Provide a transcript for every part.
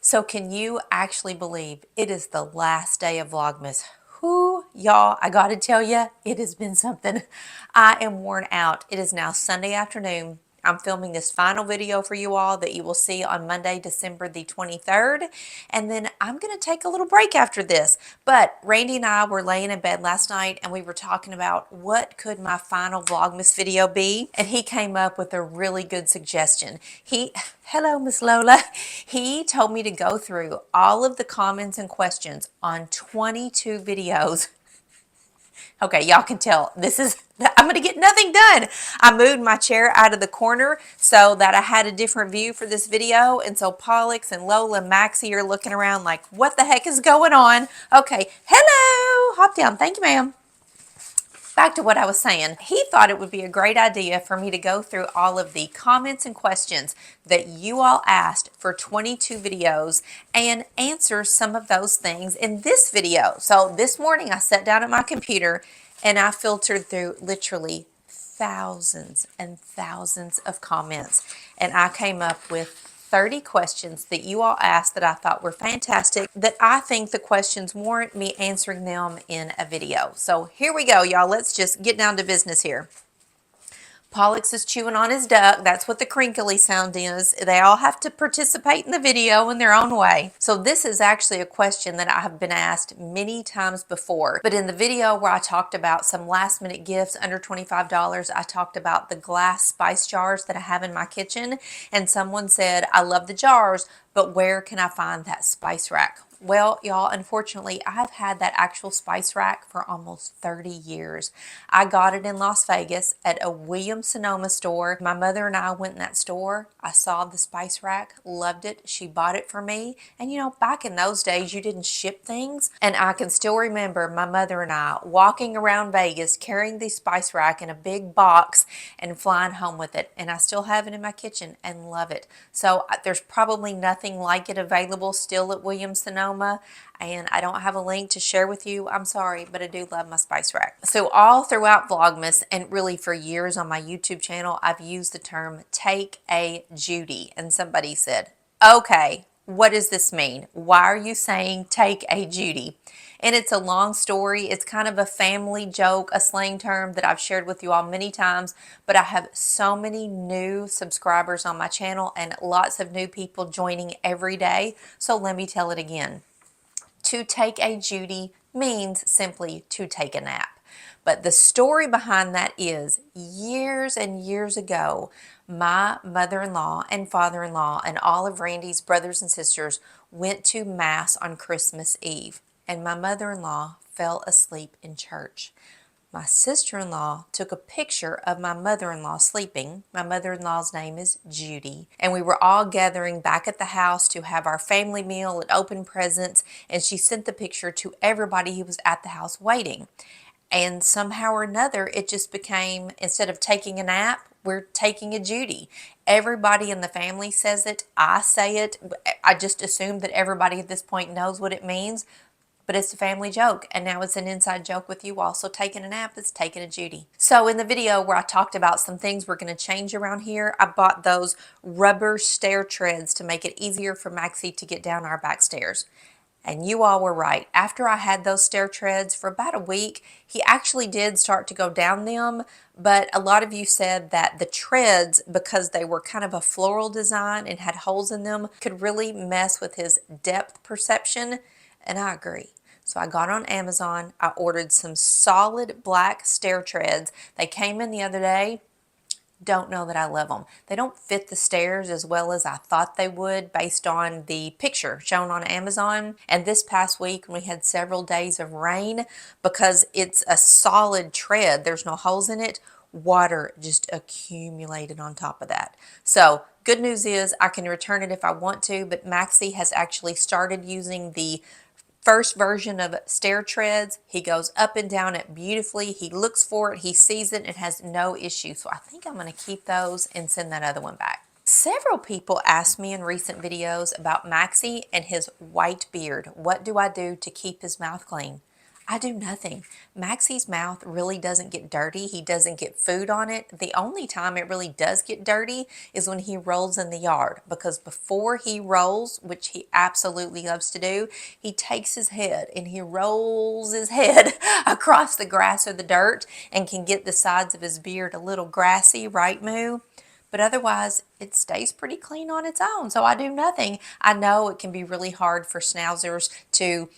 So can you actually believe it is the last day of Vlogmas? Whoo, y'all, I gotta tell you, it has been something. I am worn out. It is now Sunday afternoon. I'm filming this final video for you all that you will see on Monday, December the 23rd. And then I'm going to take a little break after this. But Randy and I were laying in bed last night and we were talking about what could my final Vlogmas video be. And he came up with a really good suggestion. Hello, Miss Lola. He told me to go through all of the comments and questions on 22 videos. Okay, y'all can tell I'm gonna get nothing done. I moved my chair out of the corner so that I had a different view for this video. And so Pollux and Lola and Maxie are looking around like, what the heck is going on? Okay, hello, hop down. Thank you, ma'am. Back to what I was saying. He thought it would be a great idea for me to go through all of the comments and questions that you all asked for 22 videos and answer some of those things in this video. So this morning I sat down at my computer and I filtered through literally thousands and thousands of comments, and I came up with 30 questions that you all asked that I thought were fantastic, that I think the questions warrant me answering them in a video. So here we go, y'all. Let's just get down to business here. Pollux is chewing on his duck. That's what the crinkly sound is. They all have to participate in the video in their own way. So this is actually a question that I have been asked many times before. But in the video where I talked about some last minute gifts under $25, I talked about the glass spice jars that I have in my kitchen. And someone said, I love the jars, but where can I find that spice rack? Well, y'all, unfortunately, I've had that actual spice rack for almost 30 years. I got it in Las Vegas at a Williams-Sonoma store. My mother and I went in that store. I saw the spice rack, loved it. She bought it for me. And you know, back in those days, you didn't ship things. And I can still remember my mother and I walking around Vegas carrying the spice rack in a big box and flying home with it. And I still have it in my kitchen and love it. So there's probably nothing like it available still at Williams-Sonoma. And I don't have a link to share with you. I'm sorry, but I do love my spice rack. So all throughout Vlogmas and really for years on my YouTube channel, I've used the term take a Judy. And somebody said, okay, what does this mean? Why are you saying take a Judy? And it's a long story. It's kind of a family joke, a slang term that I've shared with you all many times, but I have so many new subscribers on my channel and lots of new people joining every day. So let me tell it again. To take a Judy means simply to take a nap. But the story behind that is years and years ago, my mother-in-law and father-in-law and all of Randy's brothers and sisters went to Mass on Christmas Eve, and my mother-in-law fell asleep in church. My sister-in-law took a picture of my mother-in-law sleeping. My mother-in-law's name is Judy. And we were all gathering back at the house to have our family meal and open presents. And she sent the picture to everybody who was at the house waiting. And somehow or another, it just became, instead of taking a nap, we're taking a Judy. Everybody in the family says it. I say it. I just assume that everybody at this point knows what it means. But it's a family joke, and now it's an inside joke with you all. So taking a nap is taking a Judy. So in the video where I talked about some things we're going to change around here, I bought those rubber stair treads to make it easier for Maxie to get down our back stairs. And you all were right. After I had those stair treads for about a week, he actually did start to go down them. But a lot of you said that the treads, because they were kind of a floral design and had holes in them, could really mess with his depth perception. And I agree. So I got on Amazon. I ordered some solid black stair treads. They came in the other day. Don't know that I love them. They don't fit the stairs as well as I thought they would based on the picture shown on Amazon. And this past week when we had several days of rain, because it's a solid tread, there's no holes in it, water just accumulated on top of that. So good news is I can return it if I want to, but Maxie has actually started using the first version of stair treads. He goes up and down it beautifully. He looks for it. He sees it and has no issue. So I think I'm going to keep those and send that other one back. Several people asked me in recent videos about Maxie and his white beard. What do I do to keep his mouth clean? I do nothing. Maxie's mouth really doesn't get dirty. He doesn't get food on it. The only time it really does get dirty is when he rolls in the yard, because before he rolls, which he absolutely loves to do, he takes his head and he rolls his head across the grass or the dirt and can get the sides of his beard a little grassy, right, Moo? But otherwise, it stays pretty clean on its own. So I do nothing. I know it can be really hard for schnauzers to,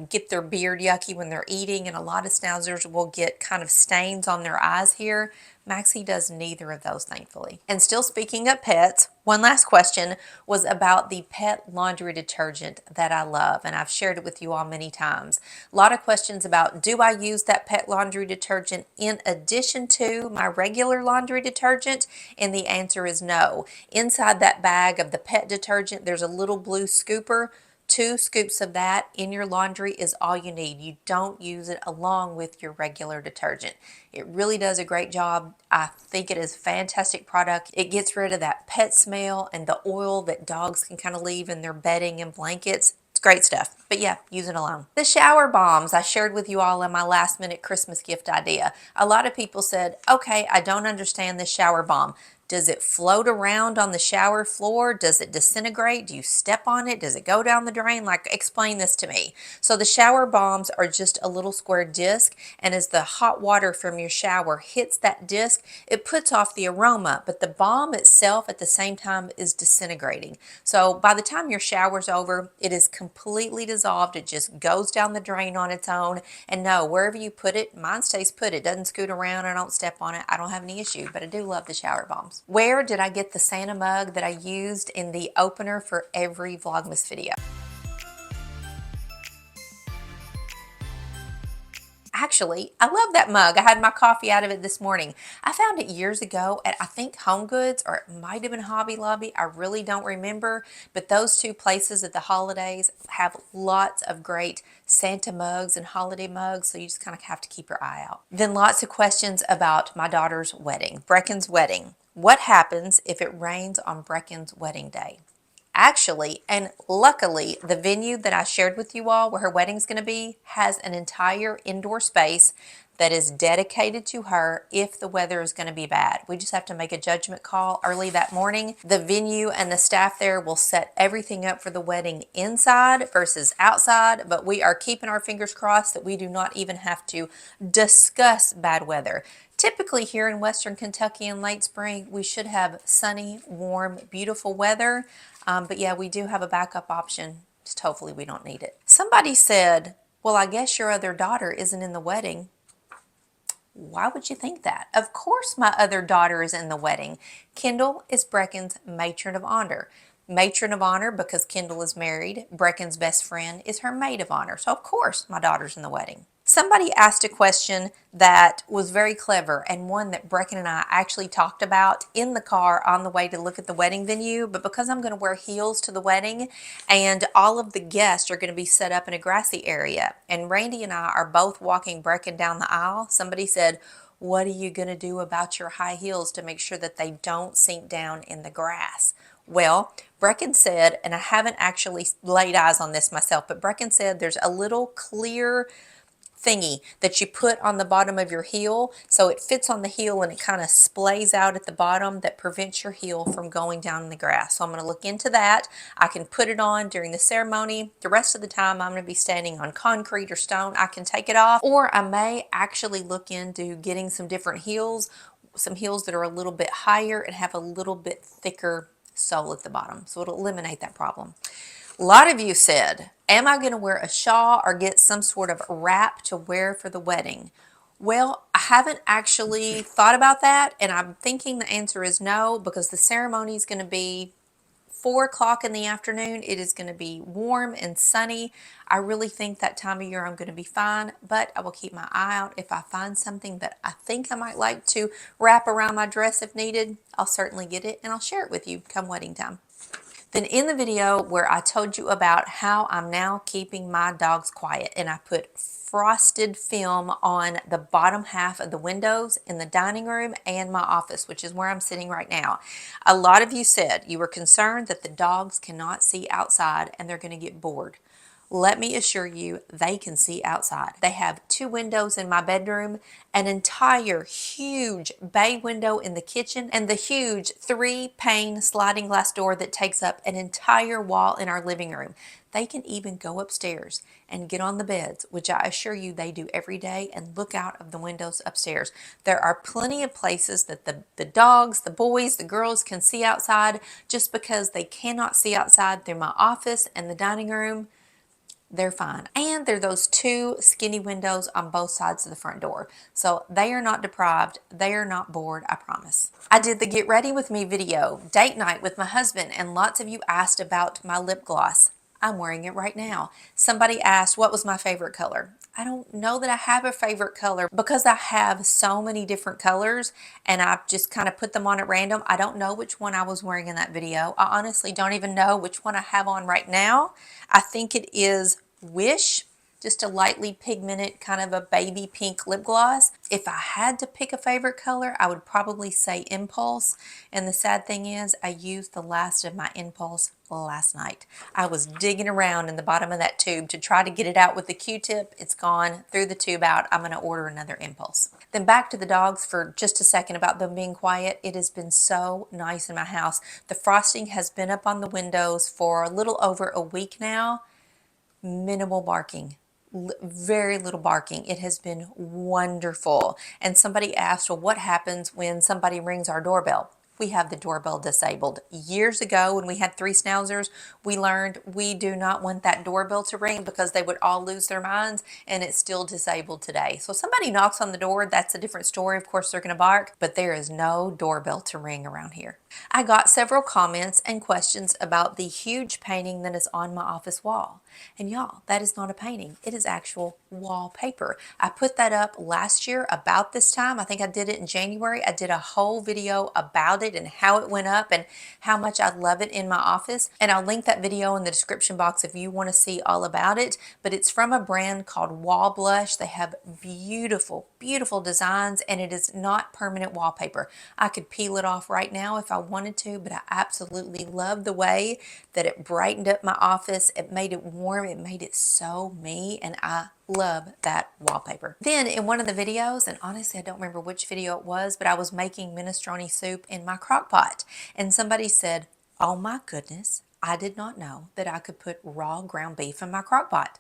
get their beard yucky when they're eating, and a lot of schnauzers will get kind of stains on their eyes here. Maxie does neither of those, thankfully. And still speaking of pets, one last question was about the pet laundry detergent that I love, and I've shared it with you all many times. A lot of questions about, do I use that pet laundry detergent in addition to my regular laundry detergent? And the answer is no. Inside that bag of the pet detergent, there's a little blue scooper. 2 scoops of that in your laundry is all you need. You don't use it along with your regular detergent. It really does a great job. I think it is a fantastic product. It gets rid of that pet smell and the oil that dogs can kind of leave in their bedding and blankets. It's great stuff. But yeah, use it alone. The shower bombs I shared with you all in my last minute Christmas gift idea. A lot of people said, okay, I don't understand this shower bomb. Does it float around on the shower floor? Does it disintegrate? Do you step on it? Does it go down the drain? Like, explain this to me. So the shower bombs are just a little square disc, and as the hot water from your shower hits that disc, it puts off the aroma, but the bomb itself at the same time is disintegrating. So by the time your shower's over, it is completely dissolved. It just goes down the drain on its own. And no, wherever you put it, mine stays put. It doesn't scoot around. I don't step on it. I don't have any issue, but I do love the shower bombs. Where did I get the Santa mug that I used in the opener for every Vlogmas video? Actually, I love that mug. I had my coffee out of it this morning. I found it years ago at, I think, Home Goods, or it might have been Hobby Lobby. I really don't remember, but those 2 places at the holidays have lots of great Santa mugs and holiday mugs, so you just kind of have to keep your eye out. Then lots of questions about my daughter's wedding, Brecken's wedding. What happens if it rains on Brecken's wedding day? Actually, and luckily, the venue that I shared with you all where her wedding's going to be has an entire indoor space that is dedicated to her if the weather is going to be bad. We just have to make a judgment call early that morning. The venue and the staff there will set everything up for the wedding inside versus outside, but we are keeping our fingers crossed that we do not even have to discuss bad weather. Typically here in Western Kentucky in late spring, we should have sunny, warm, beautiful weather. But yeah, we do have a backup option. Just hopefully we don't need it. Somebody said, well, I guess your other daughter isn't in the wedding. Why would you think that? Of course my other daughter is in the wedding. Kendall is Brecken's matron of honor. Matron of honor because Kendall is married. Brecken's best friend is her maid of honor. So of course my daughter's in the wedding. Somebody asked a question that was very clever, and one that Brecken and I actually talked about in the car on the way to look at the wedding venue, but because I'm going to wear heels to the wedding and all of the guests are going to be set up in a grassy area, and Randy and I are both walking Brecken down the aisle, somebody said, what are you going to do about your high heels to make sure that they don't sink down in the grass? Well, Brecken said, and I haven't actually laid eyes on this myself, but Brecken said there's a little clear thingy that you put on the bottom of your heel, so it fits on the heel and it kind of splays out at the bottom, that prevents your heel from going down in the grass. So I'm going to look into that. I can put it on during the ceremony. The rest of the time I'm going to be standing on concrete or stone. I can take it off, or I may actually look into getting some different heels, some heels that are a little bit higher and have a little bit thicker sole at the bottom, so it'll eliminate that problem. A lot of you said, am I going to wear a shawl or get some sort of wrap to wear for the wedding? Well, I haven't actually thought about that, and I'm thinking the answer is no, because the ceremony is going to be 4 o'clock in the afternoon. It is going to be warm and sunny. I really think that time of year I'm going to be fine, but I will keep my eye out. If I find something that I think I might like to wrap around my dress if needed, I'll certainly get it and I'll share it with you come wedding time. Then in the video where I told you about how I'm now keeping my dogs quiet, and I put frosted film on the bottom half of the windows in the dining room and my office, which is where I'm sitting right now. A lot of you said you were concerned that the dogs cannot see outside and they're going to get bored. Let me assure you, they can see outside. They have 2 windows in my bedroom, an entire huge bay window in the kitchen, and the huge 3-pane sliding glass door that takes up an entire wall in our living room. They can even go upstairs and get on the beds, which I assure you they do every day, and look out of the windows upstairs. There are plenty of places that the dogs, the boys, the girls can see outside. Just because they cannot see outside through my office and the dining room, they're fine. And there are those 2 skinny windows on both sides of the front door. So they are not deprived. They are not bored, I promise. I did the get ready with me video, date night with my husband, and lots of you asked about my lip gloss. I'm wearing it right now. Somebody asked what was my favorite color. I don't know that I have a favorite color because I have so many different colors and I've just kind of put them on at random. I don't know which one I was wearing in that video. I honestly don't even know which one I have on right now. I think it is Wish, just a lightly pigmented kind of a baby pink lip gloss. If I had to pick a favorite color, I would probably say Impulse. And the sad thing is I used the last of my Impulse last night. I was digging around in the bottom of that tube to try to get it out with the Q-tip. It's gone, threw the tube out. I'm going to order another Impulse. Then back to the dogs for just a second about them being quiet. It has been so nice in my house. The frosting has been up on the windows for a little over a week now. Minimal barking, very little barking. It has been wonderful. And somebody asked, well, what happens when somebody rings our doorbell? We have the doorbell disabled. Years ago, when we had 3 schnauzers, we learned we do not want that doorbell to ring because they would all lose their minds, and it's still disabled today. So if somebody knocks on the door, that's a different story. Of course, they're going to bark, but there is no doorbell to ring around here. I got several comments and questions about the huge painting that is on my office wall. And y'all, that is not a painting. It is actual wallpaper. I put that up last year about this time. I think I did it in January. I did a whole video about it and how it went up and how much I love it in my office. And I'll link that video in the description box if you want to see all about it. But it's from a brand called Wall Blush. They have beautiful, beautiful designs, and it is not permanent wallpaper. I could peel it off right now if I wanted to, but I absolutely love the way that it brightened up my office. It made it warm. It made it so me, and I love that wallpaper. Then in one of the videos, and honestly I don't remember which video it was, but I was making minestrone soup in my crock pot, and somebody said, oh my goodness, I did not know that I could put raw ground beef in my crock pot.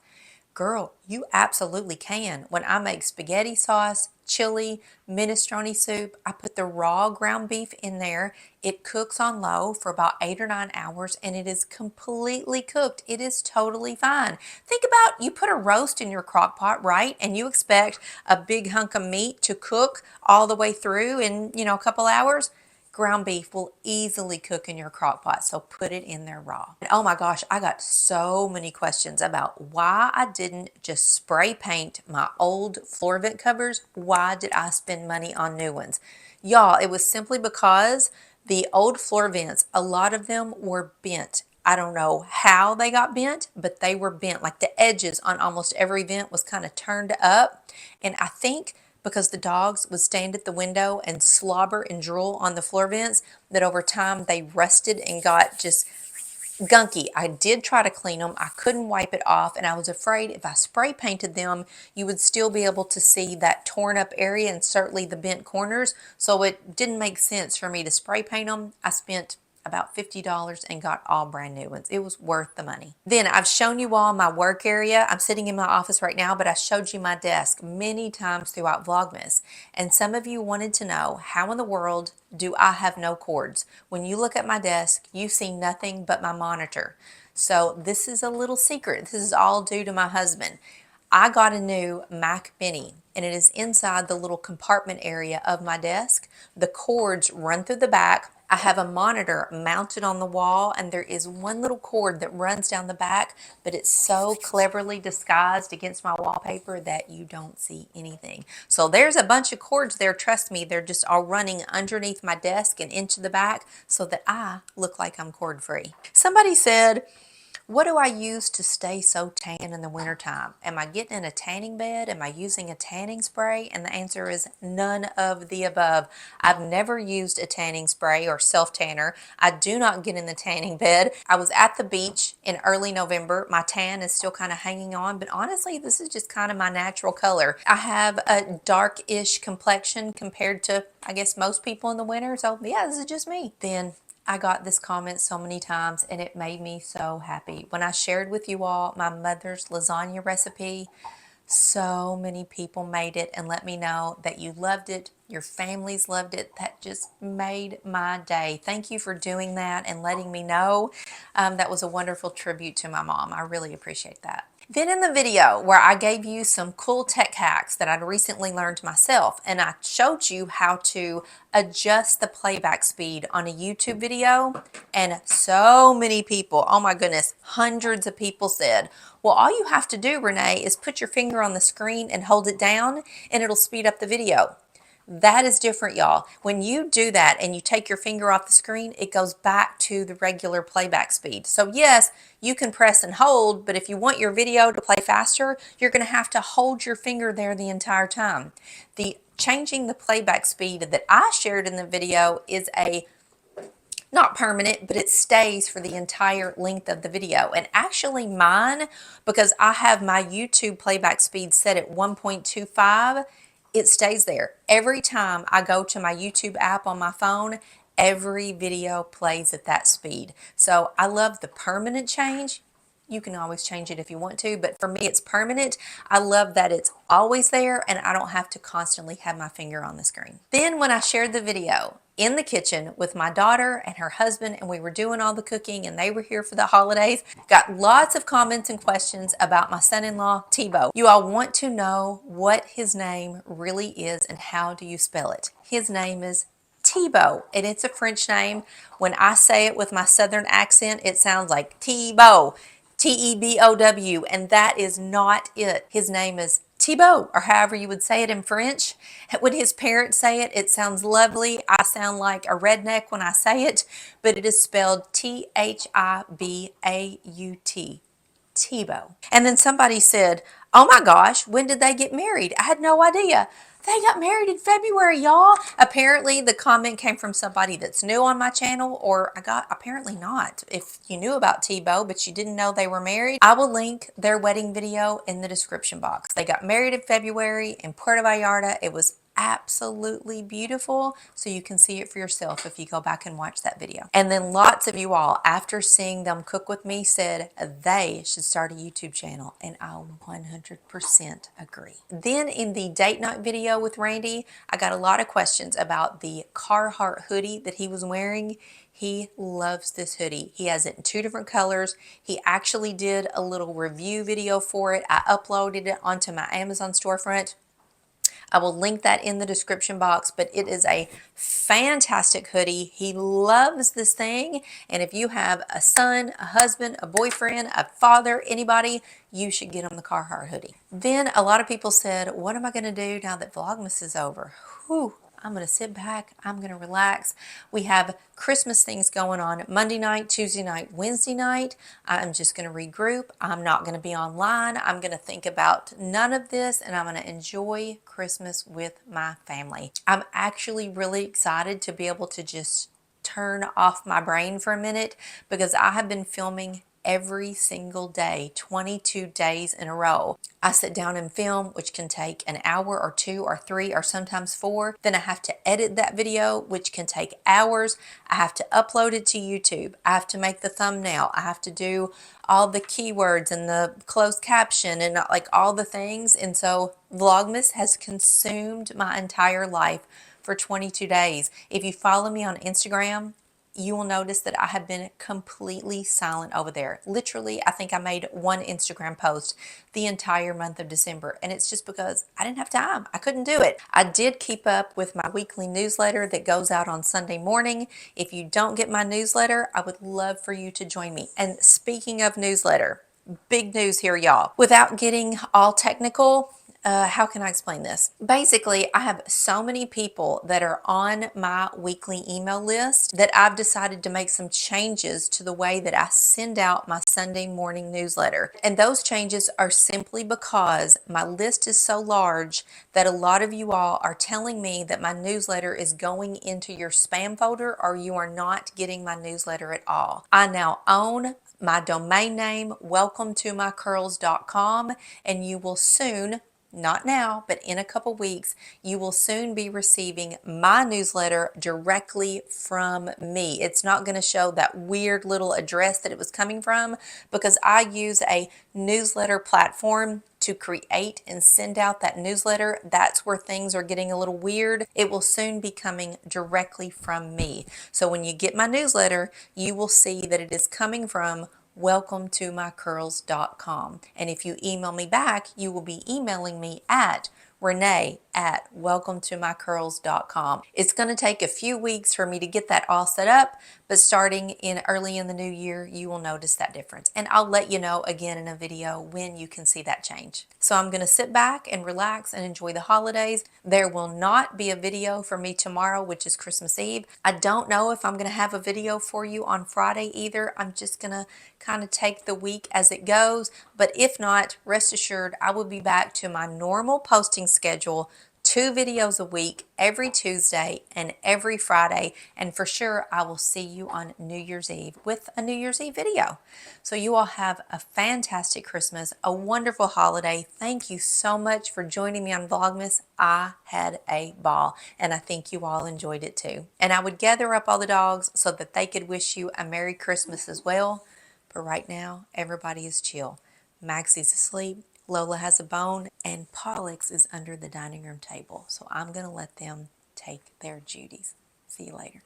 Girl, you absolutely can. When I make spaghetti sauce, chili, minestrone soup, I put the raw ground beef in there. It cooks on low for about 8 or 9 hours, and it is completely cooked. It is totally fine. Think about, you put a roast in your crock pot, right? And you expect a big hunk of meat to cook all the way through in, a couple hours. Ground beef will easily cook in your crock pot, so put it in there raw. And oh my gosh, I got so many questions about why I didn't just spray paint my old floor vent covers. Why did I spend money on new ones? Y'all, it was simply because the old floor vents, a lot of them were bent. I don't know how they got bent, but they were bent. Like the edges on almost every vent was kind of turned up. And I think because the dogs would stand at the window and slobber and drool on the floor vents, that over time they rusted and got just gunky. I did try to clean them. I couldn't wipe it off, and I was afraid if I spray painted them, you would still be able to see that torn up area and certainly the bent corners. So it didn't make sense for me to spray paint them. I spent about $50 and got all brand new ones. It was worth the money. Then I've shown you all my work area. I'm sitting in my office right now, but I showed you my desk many times throughout Vlogmas. And some of you wanted to know, how in the world do I have no cords? When you look at my desk, you see nothing but my monitor. So this is a little secret. This is all due to my husband. I got a new Mac Mini, and it is inside the little compartment area of my desk. The cords run through the back. I have a monitor mounted on the wall, and there is one little cord that runs down the back, but it's so cleverly disguised against my wallpaper that you don't see anything. So there's a bunch of cords there. Trust me, they're just all running underneath my desk and into the back so that I look like I'm cord free. Somebody said, What do I use to stay so tan in the wintertime? Am I getting in a tanning bed? Am I using a tanning spray? And the answer is none of the above. I've never used a tanning spray or self tanner. I do not get in the tanning bed. I was at the beach in early November. My tan is still kind of hanging on, but honestly, this is just kind of my natural color. I have a dark-ish complexion compared to, I guess, most people in the winter. So yeah, this is just me. Then I got this comment so many times and it made me so happy. When I shared with you all my mother's lasagna recipe, so many people made it and let me know that you loved it, your families loved it. That just made my day. Thank you for doing that and letting me know. That was a wonderful tribute to my mom. I really appreciate that. Then in the video where I gave you some cool tech hacks that I'd recently learned myself, and I showed you how to adjust the playback speed on a YouTube video, and so many people, oh my goodness, hundreds of people said, well, all you have to do, Renee, is put your finger on the screen and hold it down and it'll speed up the video. That is different, y'all. When you do that and you take your finger off the screen, it goes back to the regular playback speed. So yes, you can press and hold, but if you want your video to play faster, you're going to have to hold your finger there the entire time. The changing the playback speed that I shared in the video is a not permanent, but it stays for the entire length of the video. And actually mine, because I have my YouTube playback speed set at 1.25, it stays there. Every time I go to my YouTube app on my phone, every video plays at that speed. So I love the permanent change. You can always change it if you want to, but for me it's permanent. I love that it's always there and I don't have to constantly have my finger on the screen. Then when I shared the video in the kitchen with my daughter and her husband, and we were doing all the cooking and they were here for the holidays, got lots of comments and questions about my son-in-law, Tebow. You all want to know what his name really is and how do you spell it. His name is Tebow, and it's a French name. When I say it with my southern accent, it sounds like Tebow, T-E-B-O-W, and that is not it. His name is Thibaut, or however you would say it in French. When his parents say it, it sounds lovely. I sound like a redneck when I say it, but it is spelled T-H-I-B-A-U-T. Tebow. And then somebody said, oh my gosh, when did they get married? I had no idea. They got married in February, y'all. Apparently the comment came from somebody that's new on my channel, or apparently not. If you knew about Tebow, but you didn't know they were married, I will link their wedding video in the description box. They got married in February in Puerto Vallarta. It was absolutely beautiful, so you can see it for yourself if you go back and watch that video. And then lots of you all, after seeing them cook with me, said they should start a YouTube channel, and I 100% agree. Then in the date night video with Randy, I got a lot of questions about the Carhartt hoodie that he was wearing. He loves this hoodie. He has it in 2 different colors. He actually did a little review video for it. I uploaded it onto my Amazon storefront. I will link that in the description box, but it is a fantastic hoodie. He loves this thing, and if you have a son, a husband, a boyfriend, a father, anybody, you should get him the Carhartt hoodie. Then a lot of people said, what am I going to do now that Vlogmas is over? Whew. I'm going to sit back. I'm going to relax. We have Christmas things going on Monday night, Tuesday night, Wednesday night. I'm just going to regroup. I'm not going to be online. I'm going to think about none of this, and I'm going to enjoy Christmas with my family. I'm actually really excited to be able to just turn off my brain for a minute, because I have been filming every single day, 22 days in a row. I sit down and film, which can take an hour or 2 or 3 or sometimes 4. Then I have to edit that video, which can take hours. I have to upload it to YouTube. I have to make the thumbnail. I have to do all the keywords and the closed caption and like all the things. And so Vlogmas has consumed my entire life for 22 days. If you follow me on Instagram, you will notice that I have been completely silent over there. Literally, I think I made 1 Instagram post the entire month of December, and it's just because I didn't have time. I couldn't do it. I did keep up with my weekly newsletter that goes out on Sunday morning. If you don't get my newsletter, I would love for you to join me. And speaking of newsletter, big news here, y'all. Without getting all technical, how can I explain this? Basically, I have so many people that are on my weekly email list that I've decided to make some changes to the way that I send out my Sunday morning newsletter. And those changes are simply because my list is so large that a lot of you all are telling me that my newsletter is going into your spam folder or you are not getting my newsletter at all. I now own my domain name, welcometomycurls.com, and you will soon, not now, but in a couple weeks, you will soon be receiving my newsletter directly from me. It's not going to show that weird little address that it was coming from because I use a newsletter platform to create and send out that newsletter. That's where things are getting a little weird. It will soon be coming directly from me. So when you get my newsletter, you will see that it is coming from welcometomycurls.com. And if you email me back, you will be emailing me at Renee at welcometomycurls.com. It's going to take a few weeks for me to get that all set up, but starting in early in the new year, you will notice that difference. And I'll let you know again in a video when you can see that change. So I'm going to sit back and relax and enjoy the holidays. There will not be a video for me tomorrow, which is Christmas Eve. I don't know if I'm going to have a video for you on Friday either. I'm just going to kind of take the week as it goes. But if not, rest assured, I will be back to my normal posting schedule, 2 videos a week, every Tuesday and every Friday. And for sure, I will see you on New Year's Eve with a New Year's Eve video. So you all have a fantastic Christmas, a wonderful holiday. Thank you so much for joining me on Vlogmas. I had a ball, and I think you all enjoyed it too. And I would gather up all the dogs so that they could wish you a Merry Christmas as well. But right now, everybody is chill. Maxie's asleep, Lola has a bone, and Pollux is under the dining room table. So I'm going to let them take their duties. See you later.